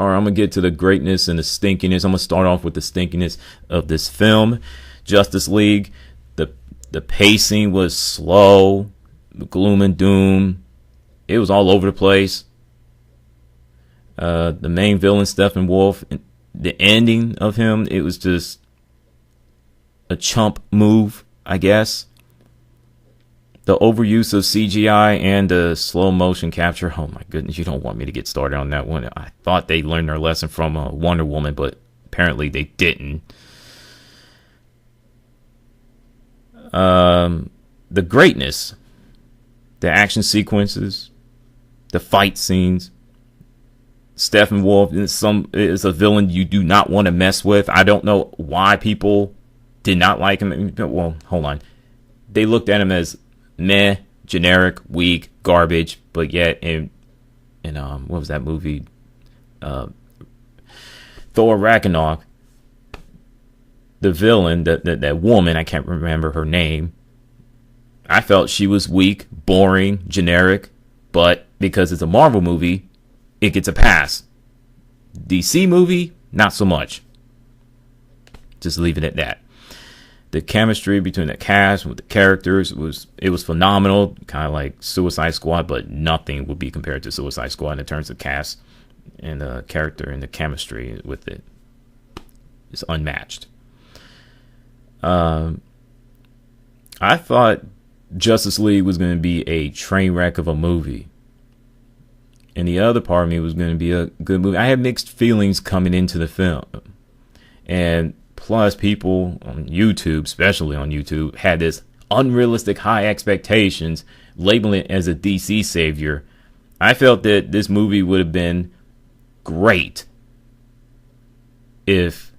or I'm going to get to the greatness and the stinkiness. I'm going to start off with the stinkiness of this film, Justice League. The pacing was slow, gloom and doom. It was all over the place. The main villain, Steppenwolf, the ending of him, it was just a chump move, I guess. The overuse of CGI and the slow motion capture. Oh my goodness, you don't want me to get started on that one. I thought they learned their lesson from Wonder Woman, but apparently they didn't. The greatness, the action sequences, the fight scenes. Steppenwolf is a villain you do not want to mess with. I don't know why people did not like him. Well, hold on. They looked at him as meh, generic, weak, garbage, but yet in what was that movie? Thor Ragnarok, the villain, that woman, I can't remember her name. I felt she was weak, boring, generic, but because it's a Marvel movie, it gets a pass. DC movie, not so much. Just leave it at that. The chemistry between the cast with the characters was phenomenal, kind of like Suicide Squad, but nothing would be compared to Suicide Squad in terms of cast and the character and the chemistry with it. It's unmatched. I thought Justice League was going to be a train wreck of a movie, and the other part of me was going to be a good movie. I had mixed feelings coming into the film, and plus, people on YouTube, especially on YouTube, had this unrealistic high expectations, labeling it as a DC savior. I felt that this movie would have been great if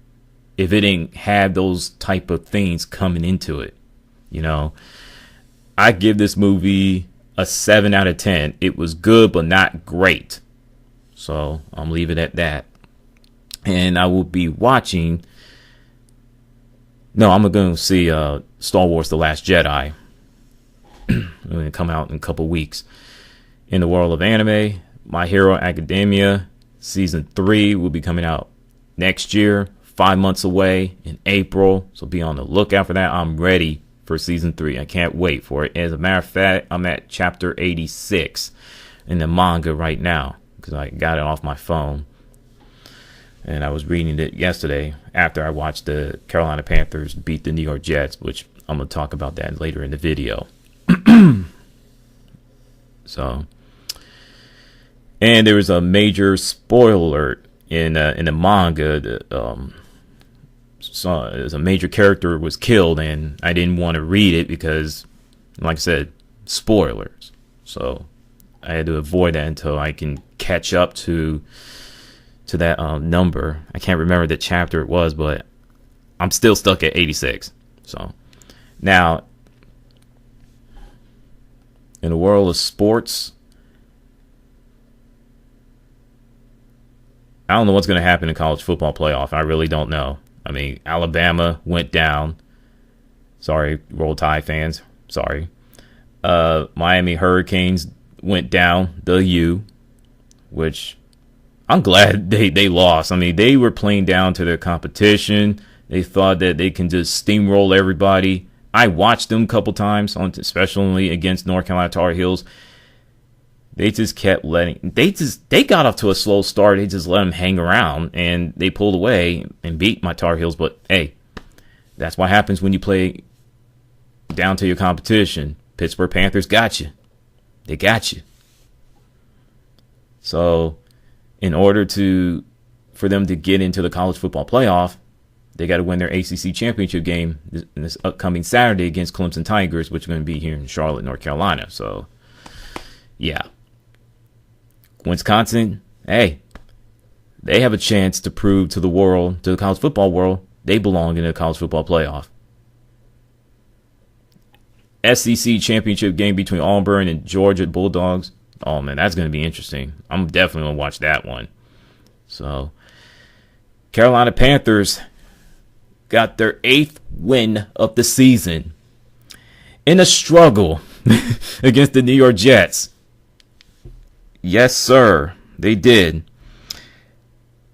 it didn't have those type of things coming into it. You know, I give this movie a 7 out of 10. It was good, but not great. So I'm leaving it at that. And I will be watching. No, I'm going to see Star Wars The Last Jedi. It's going to come out in a couple weeks. In the world of anime, My Hero Academia Season 3 will be coming out next year, 5 months away in April. So be on the lookout for that. I'm ready for Season 3. I can't wait for it. As a matter of fact, I'm at Chapter 86 in the manga right now because I got it off my phone. And I was reading it yesterday after I watched the Carolina Panthers beat the New York Jets, which I'm going to talk about that later in the video. So, and there was a major spoiler alert in the manga. So a major character was killed, and I didn't want to read it because, like I said, spoilers. So I had to avoid that until I can catch up to that number. I can't remember the chapter it was, but I'm still stuck at 86. So now, in the world of sports, I don't know what's going to happen in college football playoff. I really don't know. I mean, Alabama went down. Sorry, Roll Tide fans. Sorry. Miami Hurricanes went down the U, which I'm glad they lost. I mean, they were playing down to their competition. They thought that they can just steamroll everybody. I watched them a couple times, especially against North Carolina Tar Heels. They just kept they got off to a slow start. They just let them hang around, and they pulled away and beat my Tar Heels. But hey, that's what happens when you play down to your competition. Pittsburgh Panthers got you. They got you. So, in order for them to get into the college football playoff, they got to win their ACC championship game this upcoming Saturday against Clemson Tigers, which are going to be here in Charlotte, North Carolina. So, yeah. Wisconsin, hey, they have a chance to prove to the world, to the college football world, they belong in the college football playoff. SEC championship game between Auburn and Georgia Bulldogs. Oh, man, that's going to be interesting. I'm definitely going to watch that one. So, Carolina Panthers got their 8th win of the season in a struggle against the New York Jets. Yes, sir, they did.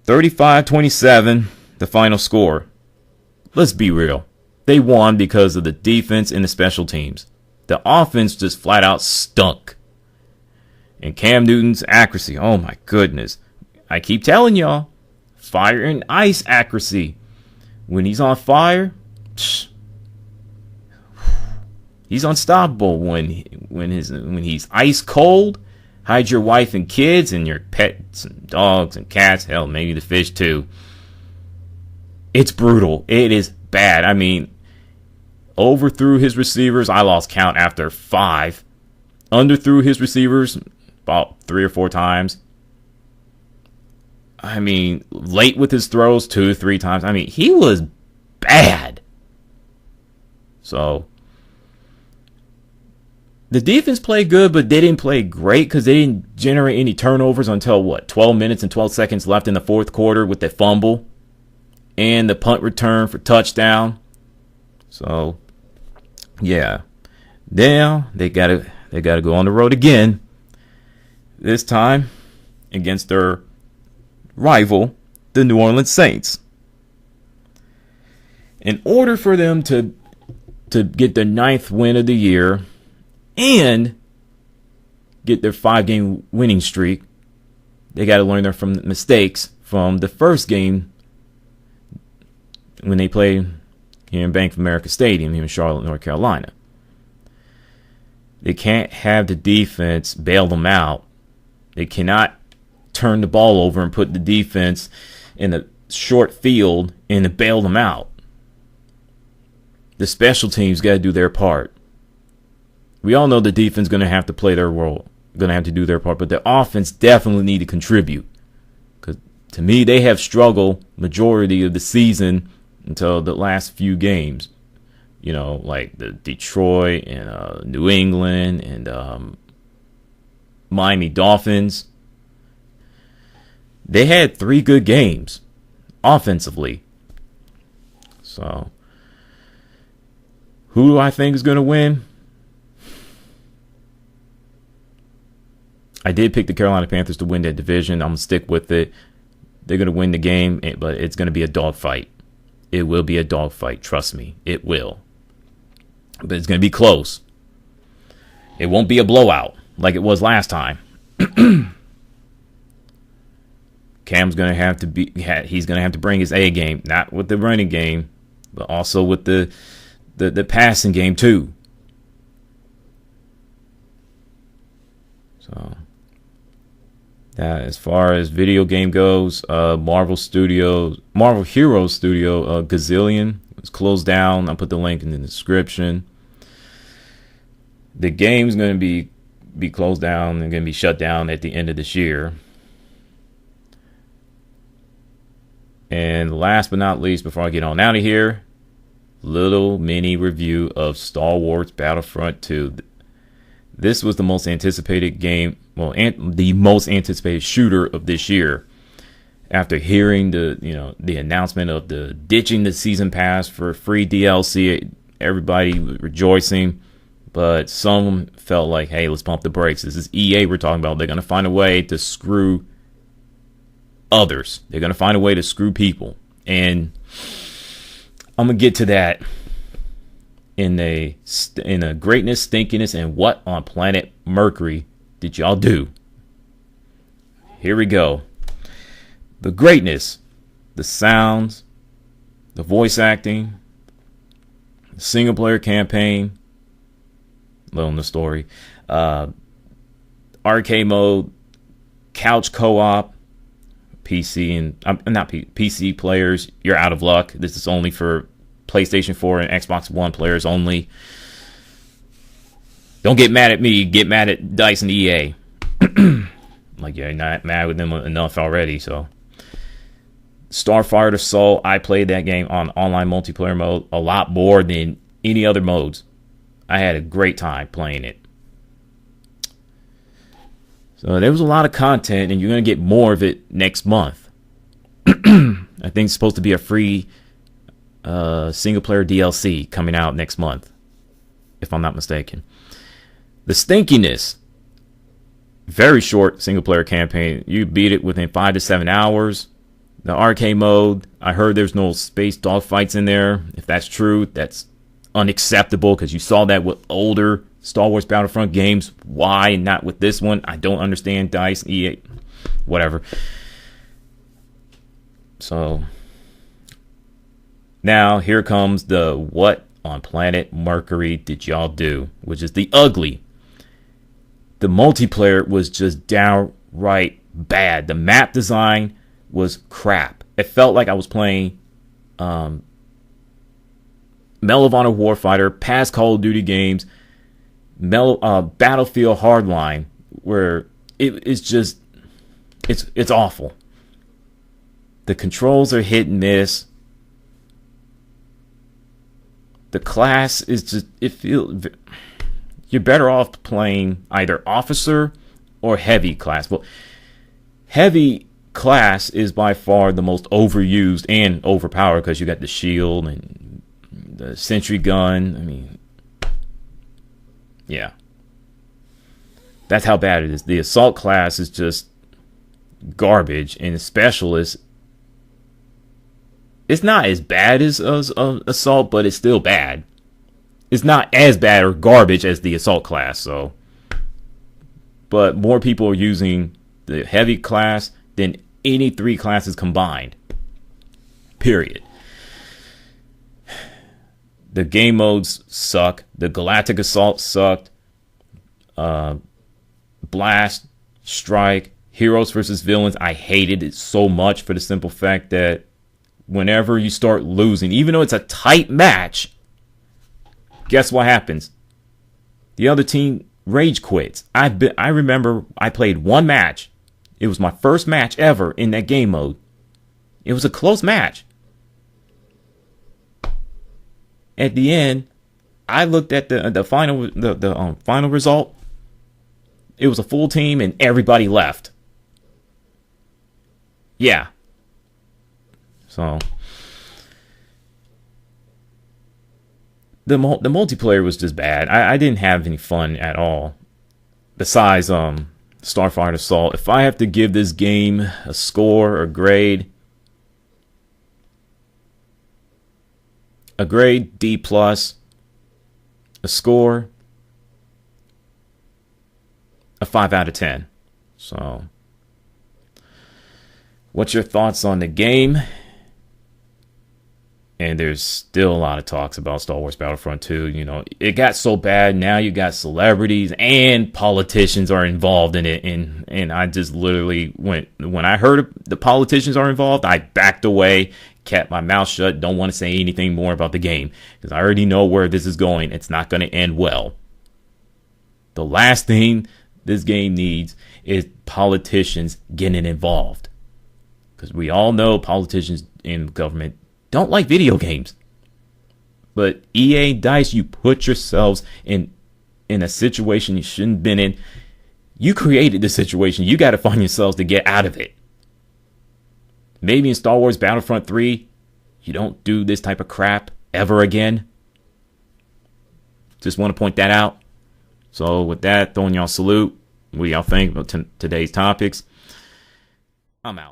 35-27, the final score. Let's be real. They won because of the defense and the special teams. The offense just flat out stunk. And Cam Newton's accuracy, oh my goodness. I keep telling y'all, fire and ice accuracy. When he's on fire, he's unstoppable. When he's ice cold, hide your wife and kids and your pets and dogs and cats, hell, maybe the fish too. It's brutal. It is bad. I mean, overthrew his receivers. I lost count after 5. Underthrew his receivers about 3 or 4 times. I mean, late with his throws 2 or 3 times. I mean, he was bad. So, the defense played good, but they didn't play great because they didn't generate any turnovers until, 12 minutes and 12 seconds left in the fourth quarter with the fumble and the punt return for touchdown. So, yeah. Now, they gotta go on the road again. This time against their rival, the New Orleans Saints. In order for them to get their 9th win of the year and get their 5-game winning streak, they got to learn from the mistakes from the first game when they played here in Bank of America Stadium here in Charlotte, North Carolina. They can't have the defense bail them out. They cannot turn the ball over and put the defense in a short field and bail them out. The special teams got to do their part. We all know the defense is going to have to play their role, going to have to do their part, but the offense definitely need to contribute. Because to me, they have struggled majority of the season until the last few games. You know, like the Detroit and New England and Miami Dolphins. They had 3 good games offensively. So, who do I think is going to win? I did pick the Carolina Panthers to win that division. I'm going to stick with it. They're going to win the game, but it's going to be a dogfight. It will be a dogfight. Trust me. It will. But it's going to be close. It won't be a blowout like it was last time. Cam's going to have to he's going to have to bring his A game, not with the running game, but also with the passing game too. So, as far as video game goes, Marvel Heroes Studio Gazillion was closed down. I'll put the link in the description. The game's going to be closed down and going to be shut down at the end of this year. And last but not least, before I get on out of here, little mini review of Star Wars Battlefront 2. This was the most anticipated game, the most anticipated shooter of this year. After hearing the announcement of the ditching the season pass for free DLC, everybody rejoicing. But some felt like, hey, let's pump the brakes. This is EA we're talking about. They're going to find a way to screw others. They're going to find a way to screw people. And I'm going to get to that in a greatness, stinkiness, and what on planet Mercury did y'all do? Here we go. The greatness, the sounds, the voice acting, the single player campaign, little in the story, arcade mode, couch co-op, PC and not PC players. You're out of luck. This is only for PlayStation 4 and Xbox One players only. Don't get mad at me. Get mad at DICE and EA. Like, you're not mad with them enough already. So, Starfighter Soul. I played that game on online multiplayer mode a lot more than any other modes. I had a great time playing it. So there was a lot of content, and you're going to get more of it next month. I think it's supposed to be a free single-player DLC coming out next month, if I'm not mistaken. The stinkiness. Very short single-player campaign. You beat it within 5 to 7 hours. The arcade mode, I heard there's no space dogfights in there. If that's true, that's unacceptable because you saw that with older Star Wars Battlefront games. Why not with this one? I don't understand. DICE, EA, whatever. So now here comes the what on planet Mercury did y'all do, which is the ugly. The multiplayer was just downright bad. The map design was crap. It felt like I was playing Medal of Honor Warfighter, past Call of Duty games, Battlefield Hardline, where it's just it's awful. The controls are hit and miss. The class is just you're better off playing either officer or heavy class. Well, heavy class is by far the most overused and overpowered because you got the shield and the sentry gun. I mean, yeah. That's how bad it is. The assault class is just garbage, and the specialist, it's not as bad as assault, but it's still bad. It's not as bad or garbage as the assault class, so. But more people are using the heavy class than any three classes combined. Period. The game modes suck. The Galactic Assault sucked. Blast, Strike, Heroes versus Villains. I hated it so much for the simple fact that whenever you start losing, even though it's a tight match, guess what happens? The other team rage quits. I remember I played one match. It was my first match ever in that game mode. It was a close match. At the end, I looked at the final result. It was a full team and everybody left. Yeah. So the multiplayer was just bad. I didn't have any fun at all. Besides Starfighter Assault, if I have to give this game a score or grade, a grade D+, a score, a 5 out of 10. So, what's your thoughts on the game? And there's still a lot of talks about Star Wars Battlefront 2. You know, it got so bad. Now you got celebrities and politicians are involved in it. And I just literally went, when I heard the politicians are involved, I backed away, kept my mouth shut. Don't want to say anything more about the game because I already know where this is going. It's not going to end well. The last thing this game needs is politicians getting involved. Because we all know politicians in government don't like video games. But EA, DICE, you put yourselves in a situation you shouldn't have been in. You created the situation. You got to find yourselves to get out of it. Maybe in Star Wars Battlefront 3, you don't do this type of crap ever again. Just want to point that out. So with that, throwing y'all salute. What do y'all think about today's topics? I'm out.